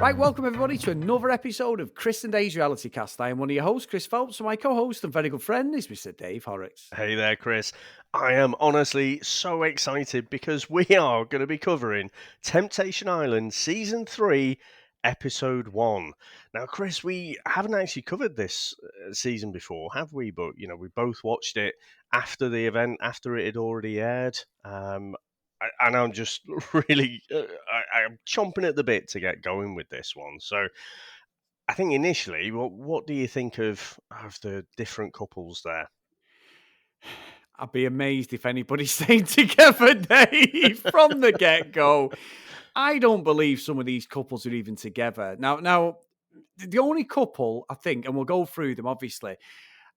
Right, welcome everybody to another episode of Chris and Dave's Reality Cast. I am one of your hosts, Chris Phelps, and my co-host and very good friend is Mr. Dave Horrocks. Hey there, Chris. I am honestly so excited because we are going to be covering Temptation Island Season 3, Episode 1. Now, Chris, we haven't actually covered this season before, have we? But, we both watched it after the event, after it had already aired. And I'm just really, I'm chomping at the bit to get going with this one. So I think initially, what do you think of the different couples there? I'd be amazed if anybody stayed together, Dave, from the get-go. I don't believe some of these couples are even together. Now, the only couple, I think, and we'll go through them, obviously,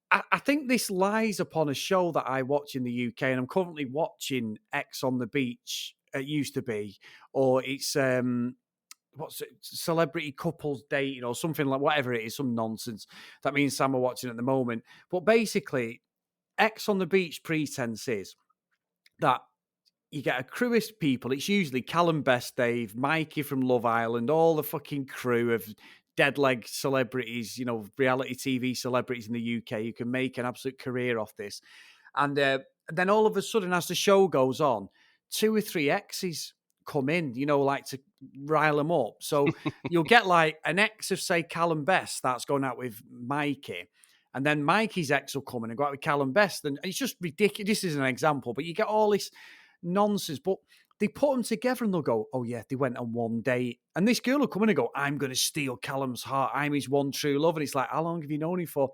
I think this lies upon a show that I watch in the UK, and I'm currently watching X on the Beach. It used to be, or it's what's it, celebrity couples dating, or something like whatever it is, some nonsense that me and Sam are watching at the moment. But basically, X on the Beach pretense is that you get a crew of people. It's usually Callum Best, Dave, Mikey from Love Island, all the fucking crew of dead leg celebrities, reality TV celebrities in the UK who can make an absolute career off this. And then all of a sudden, as the show goes on, 2 or 3 exes come in, like to rile them up. So you'll get like an ex of, say, Callum Best starts going out with Mikey. And then Mikey's ex will come in and go out with Callum Best. And it's just ridiculous. This is an example, but you get all this nonsense. But they put them together and they'll go, oh, yeah, they went on one date. And this girl will come in and go, I'm going to steal Callum's heart. I'm his one true love. And it's like, how long have you known him for?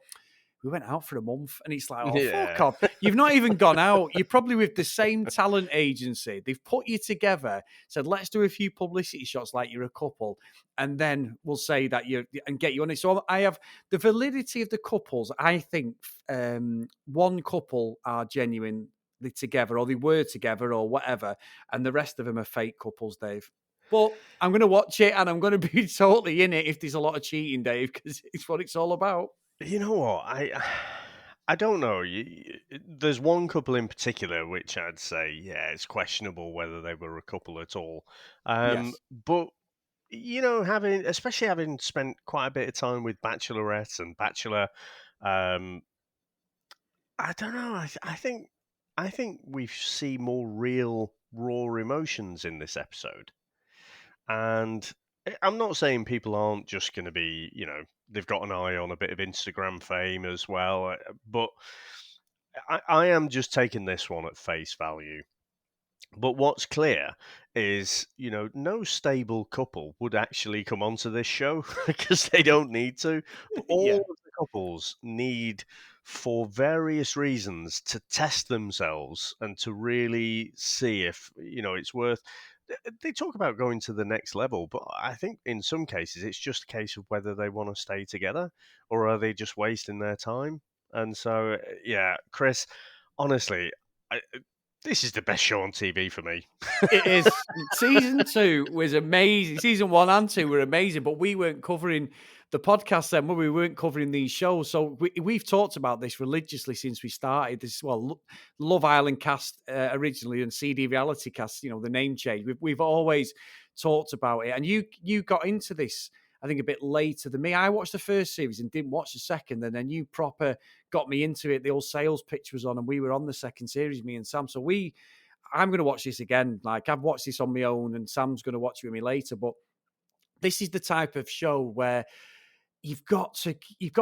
We went out for a month. And it's like, oh, fuck Yeah. off. You've not even gone out. You're probably with the same talent agency. They've put you together, said, let's do a few publicity shots like you're a couple. And then we'll say that and get you on it. So I have the validity of the couples. I think one couple are genuine together, or they were together, or whatever, and the rest of them are fake couples, Dave. But I'm going to watch it, and I'm going to be totally in it if there's a lot of cheating, Dave, because it's what it's all about. You know what? I don't know. There's one couple in particular which I'd say, yeah, it's questionable whether they were a couple at all. Yes. But especially having spent quite a bit of time with Bachelorette and Bachelor, um, I don't know. I think we see more real, raw emotions in this episode. And I'm not saying people aren't just going to be, they've got an eye on a bit of Instagram fame as well, but I am just taking this one at face value. But what's clear is, no stable couple would actually come onto this show because they don't need to. But all Yeah. of the couples need, for various reasons, to test themselves and to really see if, it's worth. They talk about going to the next level, but I think in some cases it's just a case of whether they want to stay together or are they just wasting their time. And so, yeah, Chris, honestly, this is the best show on TV for me. It is. Season 2 was amazing. Season 1 and 2 were amazing, but we weren't covering the podcast then, we weren't covering these shows. So we've talked about this religiously since we started. This, Love Island cast originally and CD Reality Cast, the name change. We've always talked about it. And you got into this, I think, a bit later than me. I watched the first series and didn't watch the second, and then you proper got me into it. The old sales pitch was on, and we were on the second series, me and Sam. So I'm going to watch this again. Like, I've watched this on my own, and Sam's going to watch it with me later. But this is the type of show where you've got to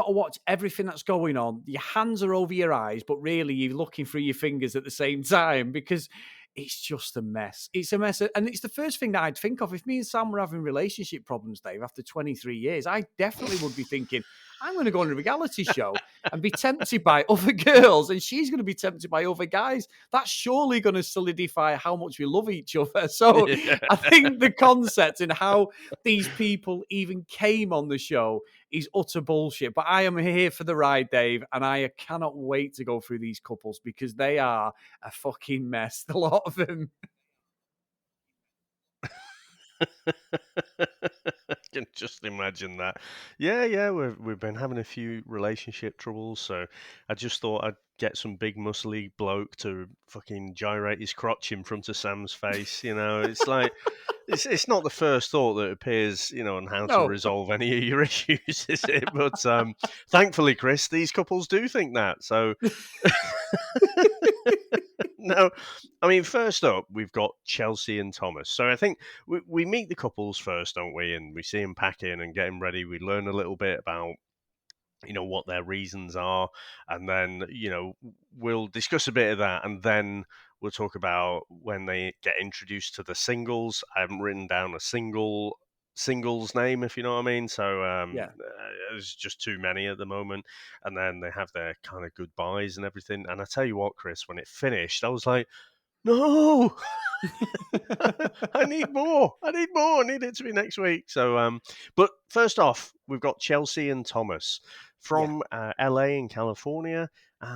watch everything that's going on. Your hands are over your eyes, but really you're looking through your fingers at the same time because it's just a mess. It's a mess. And it's the first thing that I'd think of. If me and Sam were having relationship problems, Dave, after 23 years, I definitely would be thinking, I'm going to go on a reality show and be tempted by other girls, and she's going to be tempted by other guys. That's surely going to solidify how much we love each other. So Yeah. I think the concept and how these people even came on the show is utter bullshit. But I am here for the ride, Dave, and I cannot wait to go through these couples because they are a fucking mess, a lot of them. can just imagine that. Yeah, yeah, we've been having a few relationship troubles, so I just thought I'd get some big muscly bloke to fucking gyrate his crotch in front of Sam's face. It's like it's not the first thought that appears, on how to No. resolve any of your issues, is it? But thankfully, Chris, these couples do think that. So no, I mean, first up, we've got Chelsea and Thomas. So I think we meet the couples first, don't we? And we see them pack in and getting ready. We learn a little bit about what their reasons are, and then we'll discuss a bit of that, and then we'll talk about when they get introduced to the singles. I haven't written down a singles name, if you know what I mean. So Yeah. there's just too many at the moment, and then they have their kind of goodbyes and everything. And I tell you what, Chris, when it finished, I was like, no. I need more. I need more. I need it to be next week. So, but first off, we've got Chelsea and Thomas Yeah. from LA in California.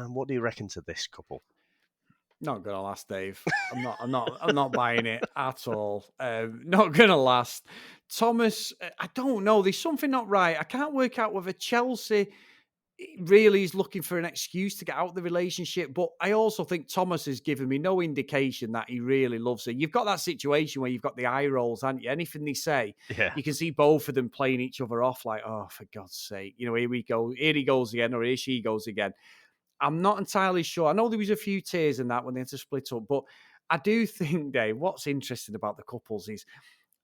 What do you reckon to this couple? Not gonna last, Dave. I'm not buying it at all. Not gonna last. Thomas, I don't know. There's something not right. I can't work out whether Chelsea really is looking for an excuse to get out of the relationship. But I also think Thomas has given me no indication that he really loves her. You've got that situation where you've got the eye rolls, haven't you? Anything they say, Yeah, you can see both of them playing each other off like, oh, for God's sake, here we go. Here he goes again, or here she goes again. I'm not entirely sure. I know there was a few tears in that when they had to split up, but I do think, Dave, what's interesting about the couples is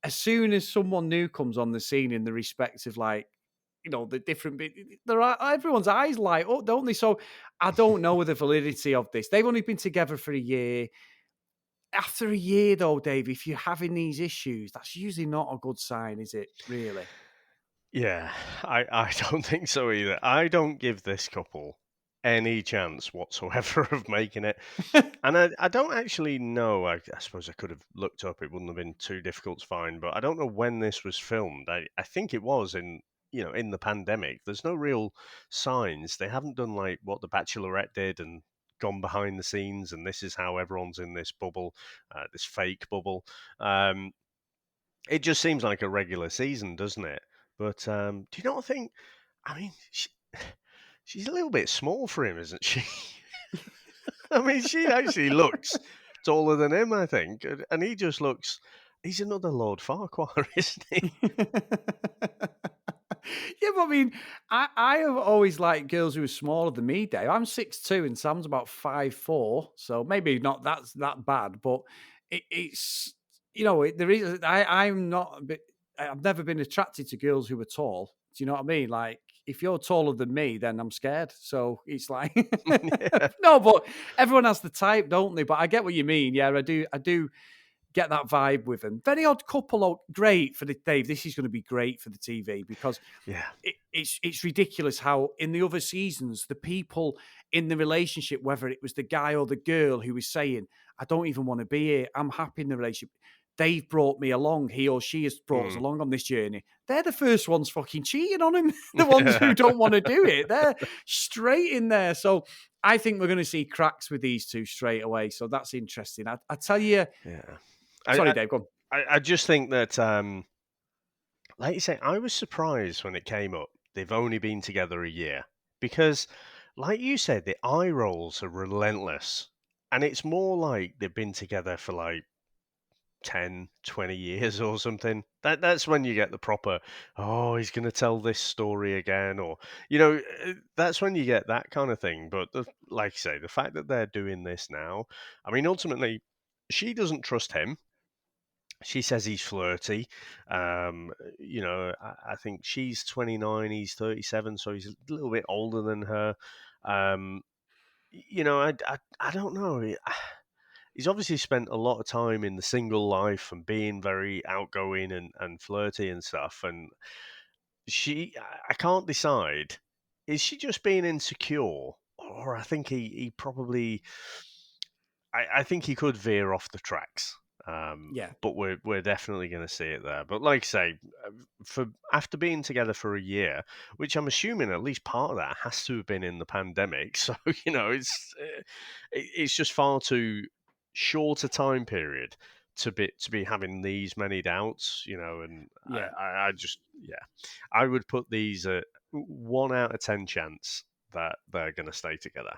as soon as someone new comes on the scene in the respective, like, the different bit, there are everyone's eyes light up, don't they? So I don't know the validity of this. They've only been together for a year. After a year, though, Dave, if you're having these issues, that's usually not a good sign, is it? Really? yeah. I don't think so either. I don't give this couple any chance whatsoever of making it. And I don't actually know. I suppose I could have looked up. It wouldn't have been too difficult to find. But I don't know when this was filmed. I think it was in the pandemic. There's no real signs. They haven't done like what The Bachelorette did and gone behind the scenes. And this is how everyone's in this bubble, this fake bubble. Um, it just seems like a regular season, doesn't it? But do you not think? I mean, she's a little bit small for him, isn't she? I mean, she actually looks taller than him, I think, and he just looks. He's another Lord Farquhar, isn't he? Yeah, but I mean, I have always liked girls who are smaller than me, Dave. I'm 6'2" and Sam's about 5'4", so maybe not that's that bad, but it's there is I'm not a bit. I've never been attracted to girls who are tall. Do you know what I mean? Like, if you're taller than me, then I'm scared. So it's like, Yeah, no, but everyone has the type, don't they? But I get what you mean. Yeah, I do get that vibe with them. Very odd couple. Oh, great for the Dave. This is going to be great for the TV because yeah, it's ridiculous how in the other seasons the people in the relationship, whether it was the guy or the girl who was saying, "I don't even want to be here. I'm happy in the relationship." They've brought me along. He or she has brought us mm, along on this journey. They're the first ones fucking cheating on him. The ones who yeah, don't want to do it. They're straight in there. So I think we're going to see cracks with these two straight away. So that's interesting. I tell you, yeah. sorry, I, Dave, go on. I just think that, like you say, I was surprised when it came up. They've only been together a year because, like you said, the eye rolls are relentless, and it's more like they've been together for like 10, 20 years or something. That's when you get the proper, oh, he's going to tell this story again, or that's when you get that kind of thing. But like I say, the fact that they're doing this now, I mean, ultimately, she doesn't trust him. She says he's flirty. I think she's 29, he's 37, so he's a little bit older than her. Um, I don't know. He's obviously spent a lot of time in the single life and being very outgoing and flirty and stuff. And I can't decide. Is she just being insecure? Or I think he probably, I think he could veer off the tracks. Yeah, But we're definitely going to see it there. But like I say, for after being together for a year, which I'm assuming at least part of that has to have been in the pandemic. So it's just far too short a time period to be having these many doubts, and Yeah. I just, yeah, I would put these at 1 out of 10 chance that they're going to stay together.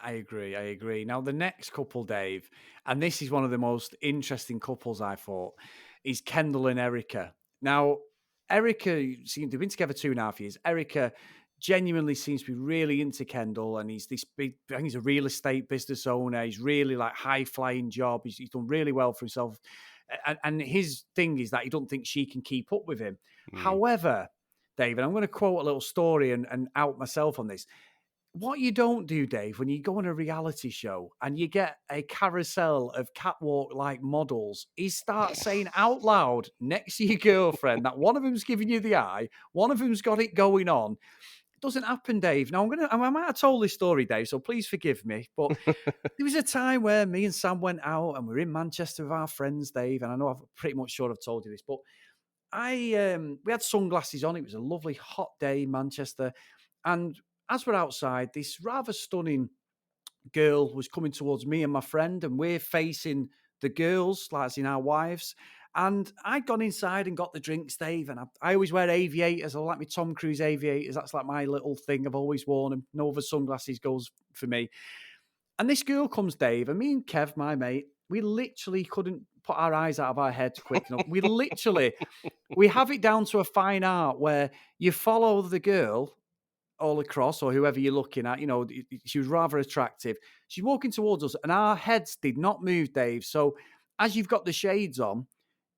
I agree. I agree. Now, the next couple, Dave, and this is one of the most interesting couples I thought, is Kendall and Erica. Now, Erica, they've been together 2.5 years. Erica genuinely seems to be really into Kendall, and he's this big, I think he's a real estate business owner. He's really like high flying job. He's done really well for himself. And his thing is that he don't think she can keep up with him. Mm. However, David, I'm going to quote a little story and out myself on this. What you don't do, Dave, when you go on a reality show and you get a carousel of catwalk like models, is start saying out loud next to your girlfriend that one of them's giving you the eye, one of them's got it going on. It doesn't happen, Dave. Now, I might have told this story, Dave, so please forgive me. But there was a time where me and Sam went out and we were in Manchester with our friends, Dave. And I know I've pretty much sure I've told you this, but we had sunglasses on. It was a lovely hot day in Manchester. And as we're outside, this rather stunning girl was coming towards me and my friend, and we're facing the girls, like as in our wives. And I'd gone inside and got the drinks, Dave. And I always wear aviators. I like my Tom Cruise aviators. That's like my little thing. I've always worn them. No other sunglasses goes for me. And this girl comes, Dave, and me and Kev, my mate, we literally couldn't put our eyes out of our heads quick enough. We have it down to a fine art where you follow the girl all across, or whoever you're looking at. She was rather attractive. She's walking towards us, and our heads did not move, Dave. So as you've got the shades on,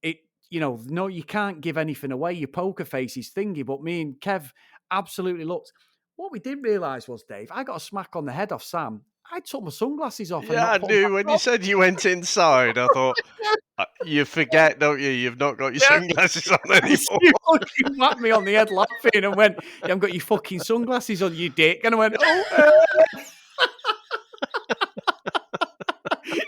it, no, you can't give anything away. Your poker face is thingy, but me and Kev absolutely looked. What we didn't realise was, Dave, I got a smack on the head off Sam. I took my sunglasses off and Yeah, not I put them knew back when you on. said you went inside, I thought, you forget, don't you? You've not got your Yeah. sunglasses on anymore. She fucking whacked me on the head laughing and went, "You haven't got your fucking sunglasses on, you dick." And I went, "Oh."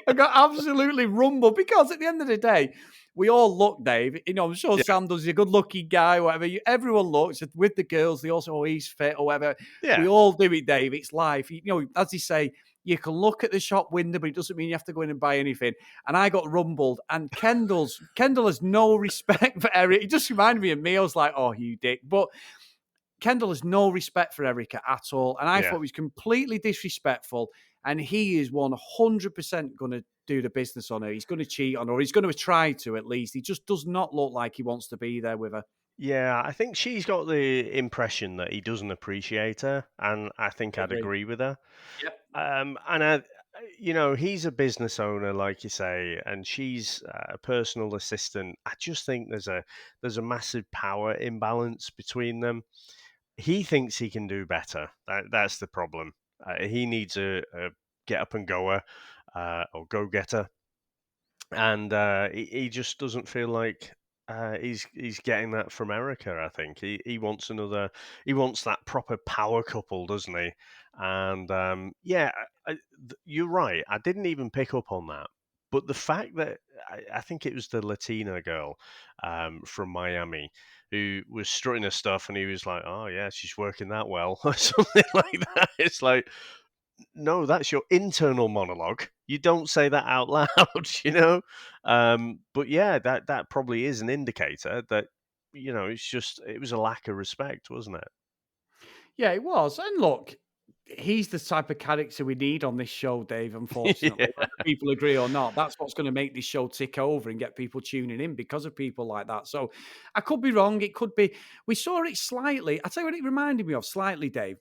I got absolutely rumbled because at the end of the day, we all look, Dave. I'm sure Yeah, Sam does. He's a good-looking guy, whatever. Everyone looks with the girls. They also, he's fit or whatever. yeah, We all do it, Dave. It's life. As they say, you can look at the shop window, but it doesn't mean you have to go in and buy anything. And I got rumbled. And Kendall has no respect for Eric. It just reminded me of me. I was like, "Oh, you dick!" But Kendall has no respect for Erica at all. And I yeah. thought he was completely disrespectful. And he is 100% going to do the business on her. He's going to cheat on her. Or he's going to try to, at least. He just does not look like he wants to be there with her. Yeah, I think she's got the impression that he doesn't appreciate her, and I think I I'd agree. agree with her. Yep. And he's a business owner, like you say, and she's a personal assistant. I just think there's a massive power imbalance between them. He thinks he can do better. That's the problem. He needs a get up and goer, or go getter, and he just doesn't feel like he's getting that from Erica. I think he wants another. He wants that proper power couple, doesn't he? And yeah, you're right. I didn't even pick up on that. But the fact that I think it was the Latina girl from Miami who was strutting her stuff, and he was like, "Oh yeah, she's working that well," or something like that. It's like, no, that's your internal monologue. You don't say that out loud, you know. But yeah, that probably is an indicator that it was a lack of respect, wasn't it? Yeah, it was. And look, he's the type of character we need on this show, Dave, Yeah, unfortunately. Whether people agree or not, that's what's going to make this show tick over and get people tuning in because of people like that. So I could be wrong. It could be. We saw it slightly. I tell you what it reminded me of slightly, Dave.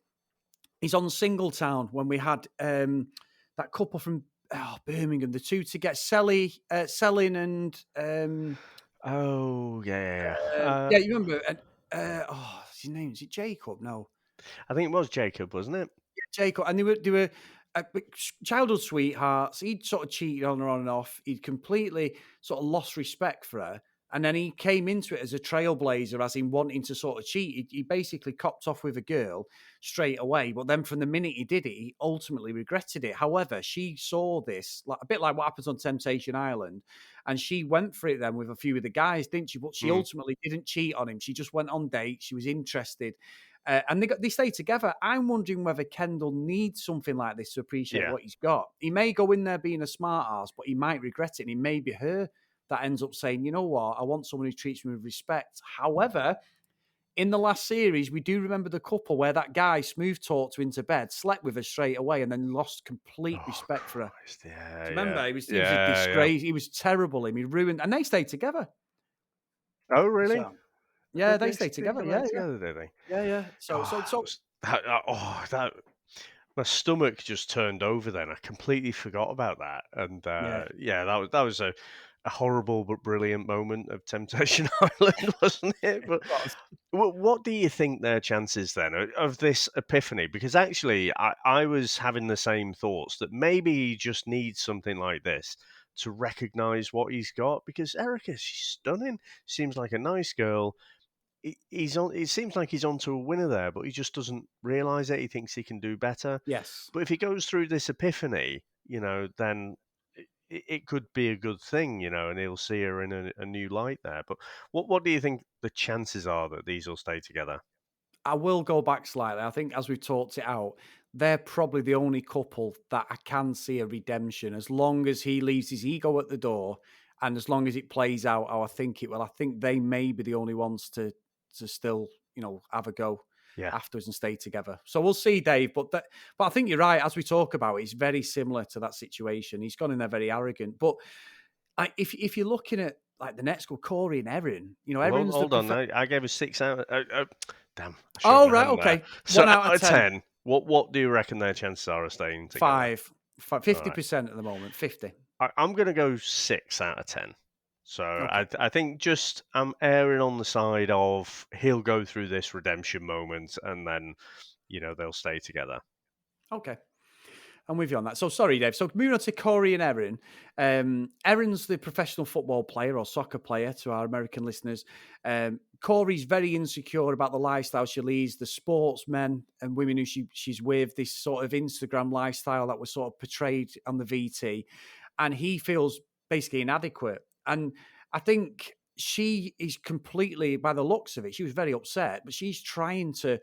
He's on Singletown when we had that couple from Birmingham, the two to get Selling and oh yeah. yeah, you remember? And, what's his name? Is it Jacob? No, I think it was Jacob, wasn't it? Jacob. And they were childhood sweethearts. He'd sort of cheated on her on and off. He'd completely sort of lost respect for her. And then he came into it as a trailblazer, as in wanting to sort of cheat. He basically copped off with a girl straight away. But then from the minute he did it, he ultimately regretted it. However, she saw this, like a bit like what happens on Temptation Island. And she went for it then with a few of the guys, didn't she? But she Mm. ultimately didn't cheat on him. She just went on dates. She was interested. and they stay together. I'm wondering whether Kendall needs something like this to appreciate Yeah. what he's got. He may go in there being a smart ass, but he might regret it, and it may be her that ends up saying, "You know what? I want someone who treats me with respect." However, in the last series, we do remember the couple where that guy smooth talked her into bed, slept with her straight away, and then lost complete Oh respect for her. Christ! Yeah, Do you yeah, remember? He was a yeah, yeah. disgrace. He was terrible. He ruined, and they stayed together. Oh, really? So yeah, Did they they stayed still together. come Yeah, back yeah, together? Did they? yeah, yeah. So That my stomach just turned over. Then I completely forgot about that, and yeah, yeah, that was a horrible but brilliant moment of Temptation Island, wasn't it? But it was. what do you think their chances then of this epiphany? Because actually, I was having the same thoughts that maybe he just needs something like this to recognize what he's got. Because Erica, she's stunning. Seems like a nice girl. He's on. It seems like he's onto a winner there, but he just doesn't realize it. He thinks he can do better. Yes, But if he goes through this epiphany, then it could be a good thing, and he'll see her in a new light there. But what do you think the chances are that these will stay together? I will go back slightly. I think as we've talked it out, they're probably the only couple that I can see a redemption as long as he leaves his ego at the door and as long as it plays out how I think it will. I think they may be the only ones to still, have a go Yeah. afterwards and stay together. So we'll see, Dave. But I think you're right. As we talk about it, it's very similar to that situation. He's gone in there very arrogant. But if you're looking at like the next go, Corey and Erin, Well, hold, Erin's the hold on. prof- I gave a 6 out. Damn, I showed Oh my right, hand there. okay. So One out out of of 10. 10, what do you reckon their chances are of staying together? Five, All right. 50% at the moment, 50. I'm going to go 6 out of 10. So Okay. I think just I'm erring on the side of he'll go through this redemption moment and then they'll stay together. Okay. I'm with you on that. So sorry, Dave. So moving on to Corey and Erin. Erin's the professional football player or soccer player to our American listeners. Corey's very insecure about the lifestyle she leads, the sportsmen and women who she's with, this sort of Instagram lifestyle that was sort of portrayed on the VT. And he feels basically inadequate. And I think she is completely, by the looks of it, she was very upset, but she's trying to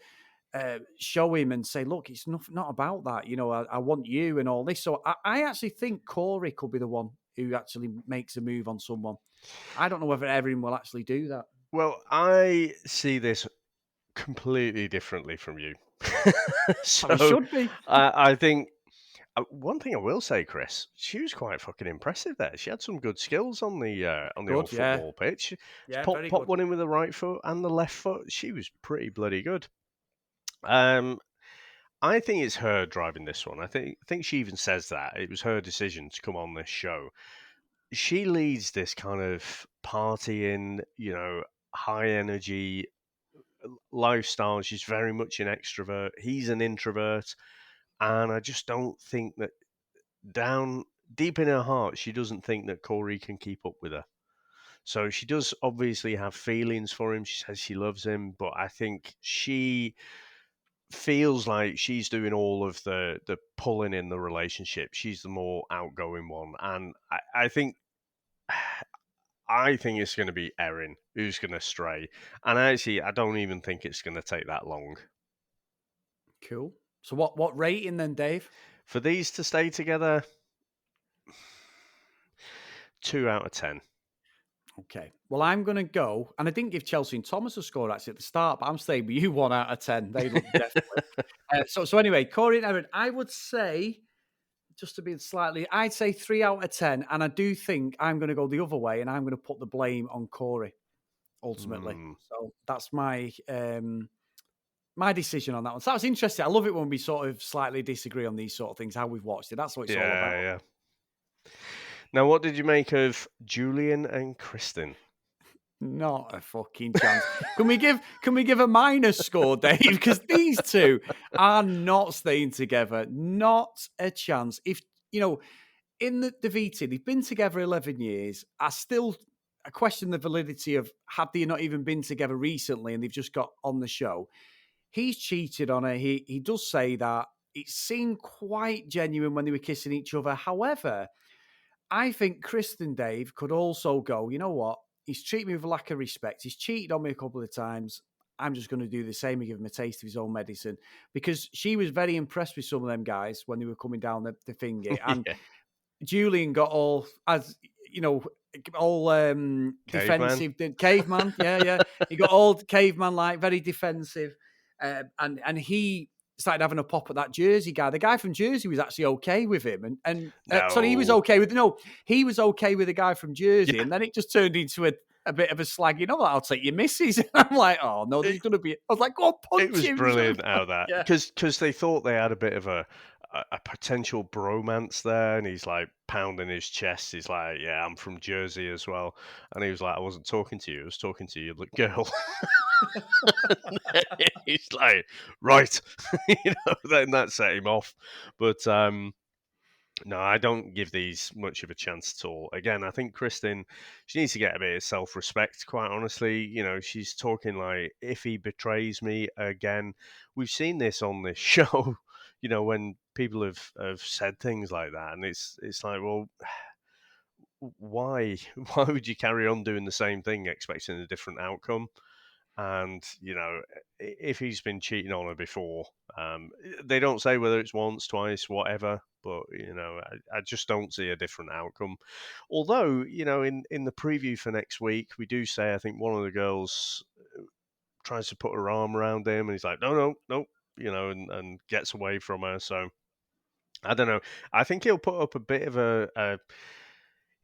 show him and say, look, it's not about that. I want you and all this. So I actually think Corey could be the one who actually makes a move on someone. I don't know whether Erin will actually do that. Well, I see this completely differently from you. Oh, he So should be. I think one thing I will say, Chris, she was quite fucking impressive there. She had some good skills on the old Good, yeah. football pitch. She Yeah, pop very pop good. one in with the right foot and the left foot. She was pretty bloody good. Um, I think it's her driving this one. I think she even says that it was her decision to come on this show. She leads this kind of partying, high energy lifestyle. She's very much an extrovert. He's an introvert, and I just don't think that down deep in her heart, she doesn't think that Corey can keep up with her. So she does obviously have feelings for him. She says she loves him, but I think she feels like she's doing all of the pulling in the relationship. She's the more outgoing one, and I think it's going to be Erin who's going to stray. And actually, I don't even think it's going to take that long Cool. So what rating then, Dave? for these to stay together. 2 out of 10. Okay. Well, I'm going to go, and I didn't give Chelsea and Thomas a score actually at the start, but I'm staying with you 1 out of 10. They look definitely. So anyway, Corey and Erin, I would say just to be slightly, I'd say 3 out of 10. And I do think I'm going to go the other way and I'm going to put the blame on Corey ultimately. Hmm. So that's my decision on that one. So that was interesting. I love it when we sort of slightly disagree on these sort of things, how we've watched it. That's what it's all about. Yeah, yeah. Now, what did you make of Julian and Kristen? Not a fucking chance. Can we give a minus score, Dave? Because these two are not staying together. Not a chance. If in the VT, they've been together 11 years. I question the validity of had they not even been together recently and they've just got on the show. He's cheated on her. He does say that. It seemed quite genuine when they were kissing each other. However, I think Kristen Dave could also go, you know what? He's treated me with a lack of respect. He's cheated on me a couple of times. I'm just going to do the same and give him a taste of his own medicine, because she was very impressed with some of them guys when they were coming down the thingy. And Yeah. Julian got all, as you know, all Caveman. defensive. Did caveman? Yeah, yeah. He got all caveman like, very defensive, and he started having a pop at that Jersey guy. The guy from Jersey was actually okay with him, and sorry, he was No. okay with no, he was okay with the guy from Jersey, Yeah. and then it just turned into a bit of a slag. You know what? I'll take your missus. I'm like, oh no, there's It, going to be. I was like, go on, it punch was him. brilliant out of that Yeah. because they thought they had a bit of a potential bromance there, and he's like pounding his chest. He's like, "Yeah, I'm from Jersey as well," and he was like, "I wasn't talking to you. I was talking to your girl." He's like, "Right," then that set him off. But no, I don't give these much of a chance at all. Again, I think Kristen, she needs to get a bit of self-respect, quite honestly. She's talking like, if he betrays me again. We've seen this on this show, when people have said things like that. And it's like, well, why? Why would you carry on doing the same thing expecting a different outcome? And if he's been cheating on her before, they don't say whether it's once, twice, whatever, but I just don't see a different outcome. Although, in the preview for next week, we do say, I think one of the girls tries to put her arm around him, and he's like, no, no, no, and gets away from her. So I don't know. I think he'll put up a bit of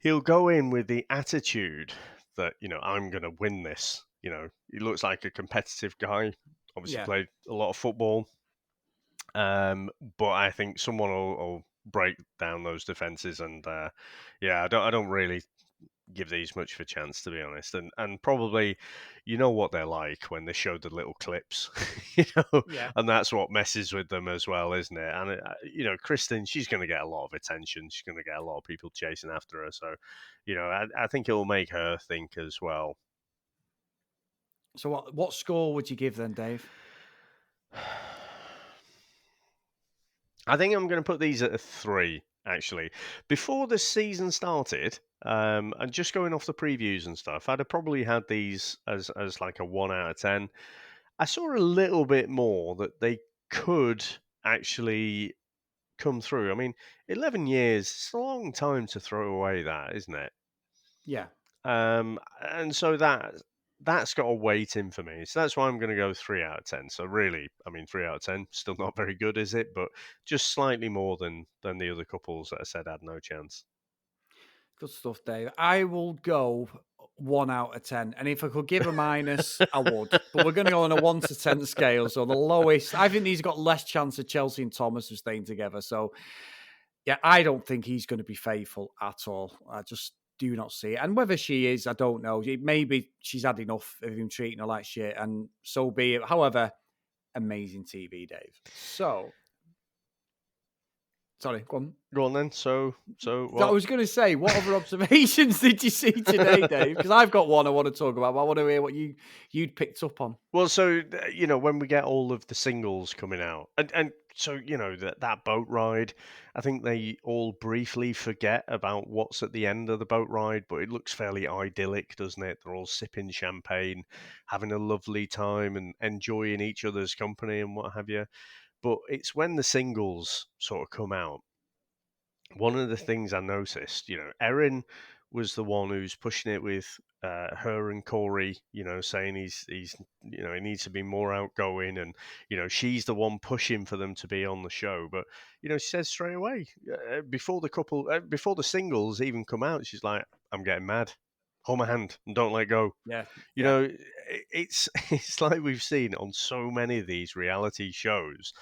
he'll go in with the attitude that, I'm going to win this. He looks like a competitive guy. Obviously, Yeah. played a lot of football. But I think someone will break down those defenses, and yeah, I don't really give these much of a chance, to be honest. And probably, what they're like when they show the little clips, Yeah. and that's what messes with them as well, isn't it? And Kristen, she's going to get a lot of attention. She's going to get a lot of people chasing after her. So, I think it will make her think as well. So what score would you give then, Dave? I think I'm going to put these at a 3, actually. Before the season started, and just going off the previews and stuff, I'd have probably had these as like a 1 out of 10. I saw a little bit more that they could actually come through. I mean, 11 years, it's a long time to throw away that, isn't it? Yeah. And so that's got a weight in for me. So that's why I'm going to go 3 out of 10. So really, I mean, 3 out of 10, still not very good, is it? But just slightly more than the other couples that I said had no chance. Good stuff, Dave. I will go 1 out of 10. And if I could give a minus, I would. But we're going to go on a 1 to 10 scale. So the lowest, I think he's got less chance of Chelsea and Thomas of staying together. So, yeah, I don't think he's going to be faithful at all. I just do not see it. And whether she is, I don't know. Maybe she's had enough of him treating her like shit, and so be it. However, amazing TV, Dave. So, sorry, go on. Go on then. So I what? was going to say, what other observations did you see today, Dave? Because I've got one I want to talk about, but I want to hear what you'd picked up on. Well, so when we get all of the singles coming out, and so that boat ride, I think they all briefly forget about what's at the end of the boat ride, but it looks fairly idyllic, doesn't it? They're all sipping champagne, having a lovely time, and enjoying each other's company and what have you. But it's when the singles sort of come out, one of the things I noticed, Erin was the one who's pushing it with her and Corey, saying he's he needs to be more outgoing, and she's the one pushing for them to be on the show. But she says straight away before the singles even come out, she's like, "I'm getting mad. Hold my hand and don't let go." Yeah, You yeah, know, it's it's like we've seen on so many of these reality shows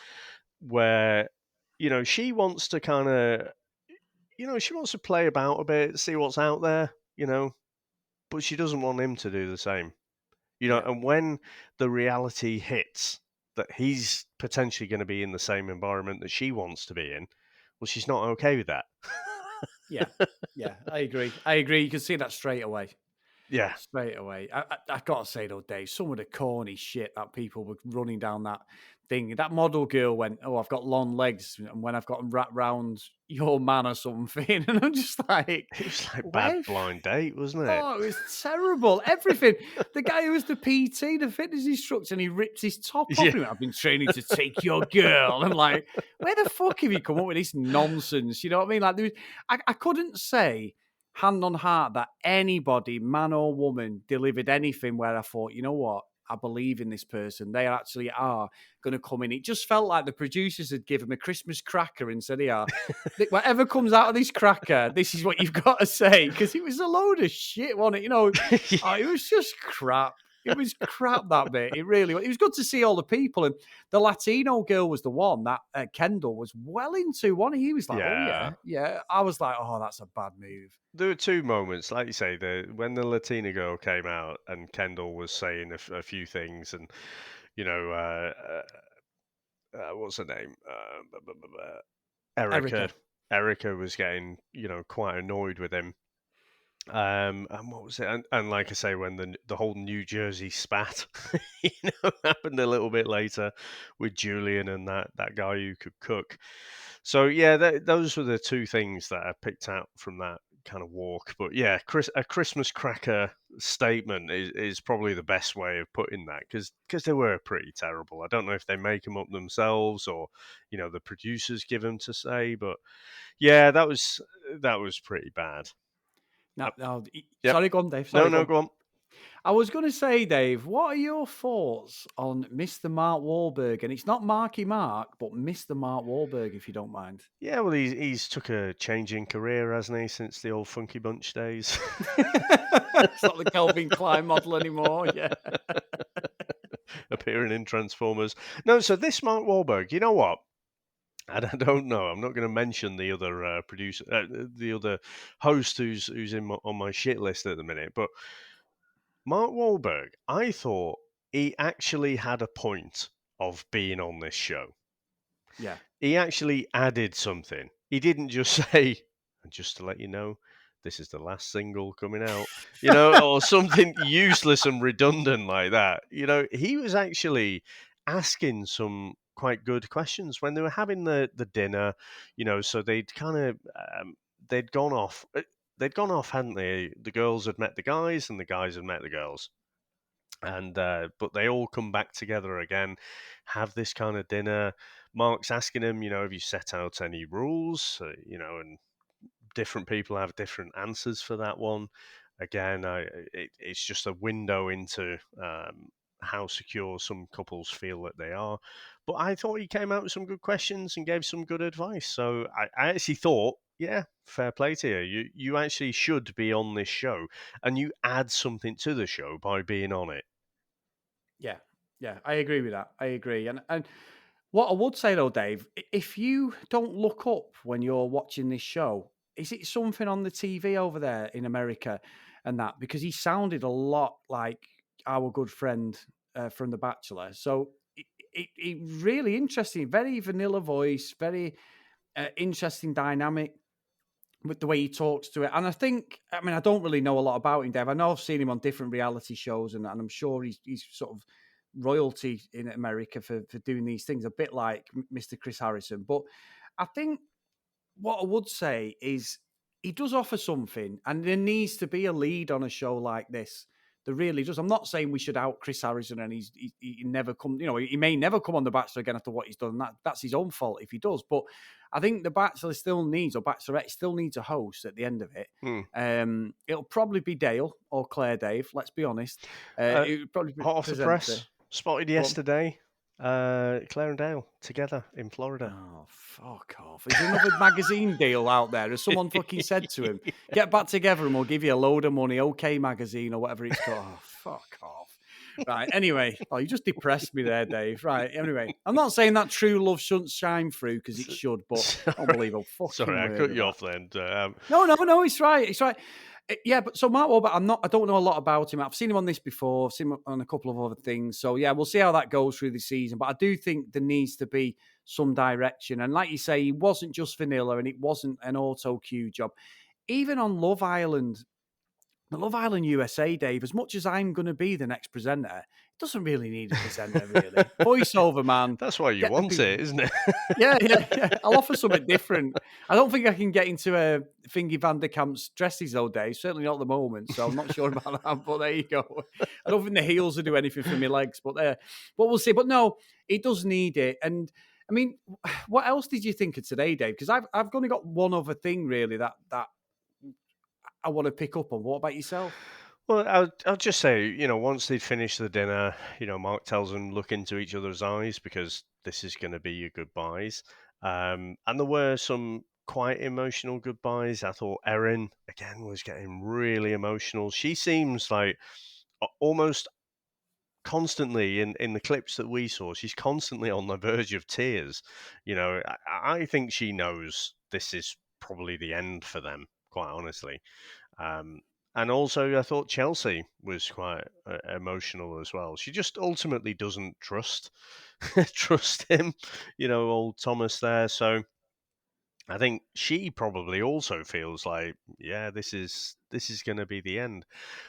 where she wants to kind of she wants to play about a bit, see what's out there, but she doesn't want him to do the same. yeah, And when the reality hits that he's potentially going to be in the same environment that she wants to be in, well, she's not okay with that. yeah, yeah. I agree. I agree. You can see that straight away. Yeah. Straight away. I gotta say though, Dave, some of the corny shit that people were running down that thing. That model girl went, "Oh, I've got long legs, and when I've got them wrapped round your man or something," and I'm just like, It was like bad "Where blind date, wasn't it? Oh, it was terrible. Everything. The guy who was the PT, the fitness instructor, and he ripped his top off Yeah. and he went, I've been training to take your girl. I'm like, where the fuck have you come up with this nonsense? You know what I mean? Like, I couldn't say, hand on heart, that anybody, man or woman, delivered anything where I thought, you know what? I believe in this person. They actually are going to come in. It just felt like the producers had given him a Christmas cracker and said, "Yeah, whatever comes out of this cracker, this is what you've got to say," because it was a load of shit, wasn't it? It was just crap. It was crap, that bit. It really was. It was good to see all the people. And the Latino girl was the one that Kendall was well into, one. He was like, oh, Yeah. yeah, yeah. I was like, oh, that's a bad move. There were two moments, like you say, when the Latina girl came out and Kendall was saying a few things, and you know, what's her name? Erica. Erica. Erica was getting, quite annoyed with him. And what was it? And like I say, when the whole New Jersey spat, happened a little bit later with Julian and that guy who could cook. So yeah, those were the two things that I picked out from that kind of walk. But yeah, a Christmas cracker statement is probably the best way of putting that, because they were pretty terrible. I don't know if they make them up themselves, or the producers give them to say, but yeah, that was pretty bad. Uh, Now, Yep. sorry, go on, Dave. No, Sorry, go no, on. go on. I was going to say, Dave, what are your thoughts on Mr. Mark Wahlberg? And it's not Marky Mark, but Mr. Mark Wahlberg, if you don't mind. Yeah, well, he's took a change in career, hasn't he, since the old Funky Bunch days? It's not the Calvin Klein model anymore. Yeah. Appearing in Transformers. No, so this Mark Wahlberg, you know what? And I don't know. I'm not going to mention the other producer, the other host who's on my shit list at the minute. But Mark Wahlberg, I thought he actually had a point of being on this show. Yeah. He actually added something. He didn't just say, and just to let you know, this is the last single coming out, or something useless and redundant like that. He was actually asking some quite good questions when they were having the dinner, so they'd kind of, they'd gone off. They'd gone off, hadn't they? The girls had met the guys, and the guys had met the girls, and but they all come back together again, have this kind of dinner. Mark's asking him, have you set out any rules? And different people have different answers for that one. Again, it's just a window into how secure some couples feel that they are. But I thought he came out with some good questions and gave some good advice. So I actually thought, yeah, fair play to you. You actually should be on this show, and you add something to the show by being on it. Yeah. Yeah. I agree with that. I agree. And what I would say though, Dave, if you don't look up when you're watching this show, is it something on the TV over there in America and that? Because he sounded a lot like our good friend from The Bachelor. So it really interesting, very vanilla voice, very interesting dynamic with the way he talks to it. And I mean, I don't really know a lot about him, Dave. I know I've seen him on different reality shows, and I'm sure he's sort of royalty in America for doing these things, a bit like Mr. Chris Harrison. But I think what I would say is he does offer something, and there needs to be a lead on a show like this. There really does. I'm not saying we should out Chris Harrison, and he never come. He may never come on The Bachelor again after what he's done. That's his own fault if he does. But I think The Bachelor still needs, or Bachelorette still needs a host at the end of it. Hmm. It'll probably be Dale or Claire Dave. Let's be honest. Uh, It would probably Hot off the present press, spotted Go on. yesterday. Claire and Dale together in Florida. Oh, fuck off. Is there another magazine deal out there? Has someone fucking said to him, get back together and we'll give you a load of money, OK Magazine or whatever it's called? Oh, fuck off. Right, anyway. Oh, you just depressed me there, Dave. Right, anyway. I'm not saying that true love shouldn't shine through because it should, but unbelievable fucking Sorry, I word cut of you that. off then. No, it's right. It's right. Yeah, but so Mark Wahlberg, I don't know a lot about him. I've seen him on this before. I've seen him on a couple of other things. So yeah, we'll see how that goes through the season. But I do think there needs to be some direction. And like you say, he wasn't just vanilla, and it wasn't an auto cue job. Even on Love Island, The Love Island USA, Dave, as much as I'm going to be the next presenter, it doesn't really need a presenter, really. Voiceover, man. That's why you Get the want people. it, isn't it? Yeah, yeah, yeah. I'll offer something different. I don't think I can get into Thingy Van der Kamp's dresses all day. Certainly not at the moment. So I'm not sure about that. But there you go. I don't think the heels will do anything for my legs. But we'll see. But no, it does need it. And I mean, what else did you think of today, Dave? Because I've only got one other thing really that I want to pick up on. What about yourself? Well, I'll just say, once they'd finished the dinner, Mark tells them look into each other's eyes because this is going to be your goodbyes. And there were some quite emotional goodbyes. I thought Erin again was getting really emotional. She seems like almost constantly in the clips that we saw, she's constantly on the verge of tears. I think she knows this is probably the end for them, quite honestly. Um, and also, I thought Chelsea was quite emotional as well. She just ultimately doesn't trust him, old Thomas there. So I think she probably also feels like, yeah, this is going to be the end.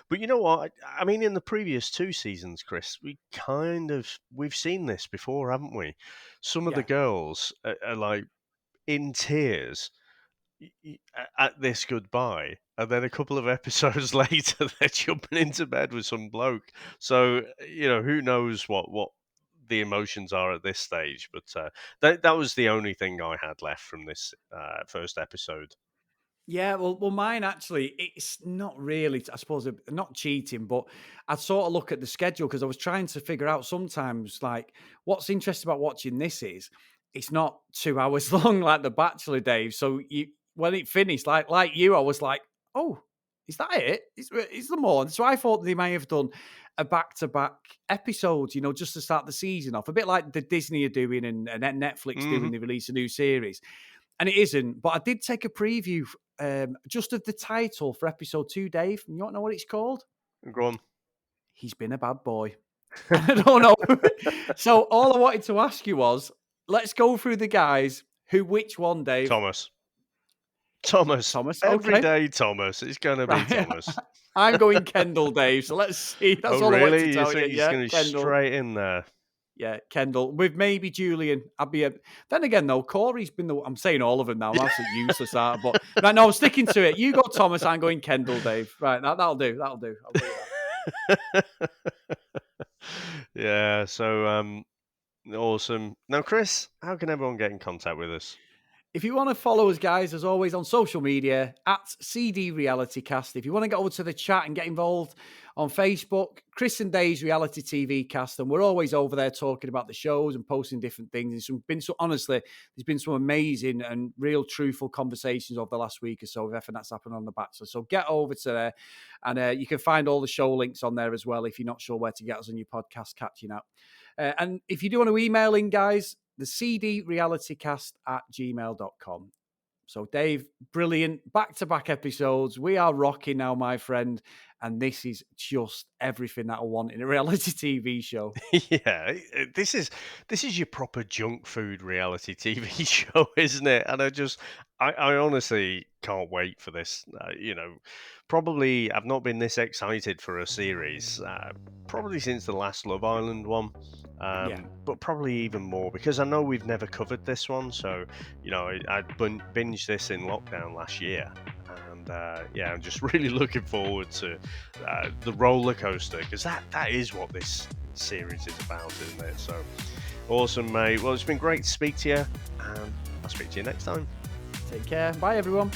But you know what? I mean, in the previous two seasons, Chris, we've seen this before, haven't we? Some of the Yeah. girls are like in tears at this goodbye, and then a couple of episodes later, they're jumping into bed with some bloke. So who knows what the emotions are at this stage? But that was the only thing I had left from this first episode. Yeah, well, mine actually, it's not really, I suppose, not cheating, but I'd sort of look at the schedule because I was trying to figure out sometimes, like, what's interesting about watching this is it's not 2 hours long like The Bachelor, Dave. So when it finished, like you, I was like, oh, is that it? Is there more? So I thought they may have done a back-to-back episode, just to start the season off, a bit like the Disney are doing and Netflix doing. Hmm. They release a new series. And it isn't, but I did take a preview just of the title for episode 2, Dave. You want to know what it's called? Go on, He's been a bad boy. I don't know. So all I wanted to ask you was, let's go through the guys. Which one, Dave? Thomas. Thomas, Thomas. every Okay. day, Thomas. It's gonna be Right. Thomas. I'm going Kendall, Dave. So let's see. Oh, That's all I wanted to really? You tell you. think he's Yeah, gonna be Kendall. straight in there? Yeah, Kendall. With maybe Julian. Then again, though, Corey's been I'm saying all of them now. I'm absolutely useless at it. But right, no, I'm sticking to it. You go, Thomas. I'm going Kendall, Dave. Right, that'll do. That'll do. I'll do that. Yeah. So awesome. Now, Chris, how can everyone get in contact with us? If you want to follow us, guys, as always, on social media, at CD Reality Cast. If you want to get over to the chat and get involved on Facebook, Chris and Dave's Reality TV Cast. And we're always over there talking about the shows and posting different things. Honestly, there's been some amazing and real truthful conversations over the last week or so with everything that's happened on The Bachelor. So get over to there. And you can find all the show links on there as well if you're not sure where to get us on your podcast catching up. And if you do want to email in, guys, the cdrealitycast@gmail.com. So, Dave, brilliant back-to-back episodes. We are rocking now, my friend. And this is just everything that I want in a reality TV show. Yeah, this is your proper junk food reality TV show, isn't it? And I honestly can't wait for this. Probably I've not been this excited for a series probably since the last Love Island one, Yeah. but probably even more because I know we've never covered this one. So I binged this in lockdown last year. And yeah, I'm just really looking forward to the roller coaster because that is what this series is about, isn't it? So awesome, mate. Well, it's been great to speak to you, and I'll speak to you next time. Take care. Bye, everyone.